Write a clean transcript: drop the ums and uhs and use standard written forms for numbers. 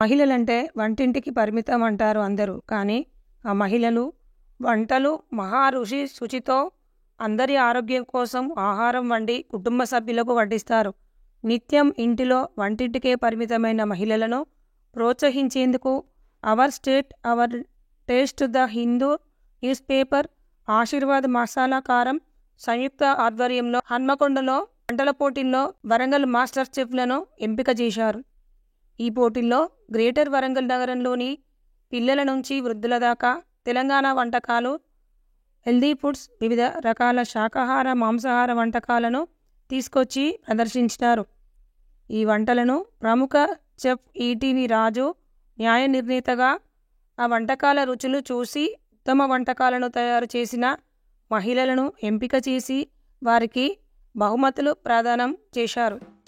మహిళలంటే వంటింటికి పరిమితం అంటారు అందరూ. కానీ ఆ మహిళలు వంటలు మహా శుచితో అందరి ఆరోగ్యం కోసం ఆహారం వండి కుటుంబ సభ్యులకు వడ్డిస్తారు. నిత్యం ఇంటిలో వంటింటికే పరిమితమైన మహిళలను ప్రోత్సహించేందుకు our state our taste the Hindu newspaper, Aashirvaad masala కారం సంయుక్త ఆధ్వర్యంలో హన్మకొండలో వంటల పోటీల్లో వరంగల్ మాస్టర్ చెఫ్లను ఎంపిక చేశారు. ఈ పోటీల్లో గ్రేటర్ వరంగల్ నగరంలోని పిల్లల నుంచి వృద్ధుల దాకా తెలంగాణ వంటకాలు, హెల్దీ ఫుడ్స్, వివిధ రకాల శాకాహార మాంసాహార వంటకాలను తీసుకొచ్చి ప్రదర్శించినారు. ఈ వంటలను ప్రముఖ చెఫ్ ఈటీవీ రాజు న్యాయ నిర్ణేతగా ఆ వంటకాల రుచులు చూసి ఉత్తమ వంటకాలను తయారు చేసిన మహిళలను ఎంపిక చేసి వారికి బహుమతులు ప్రదానం చేశారు.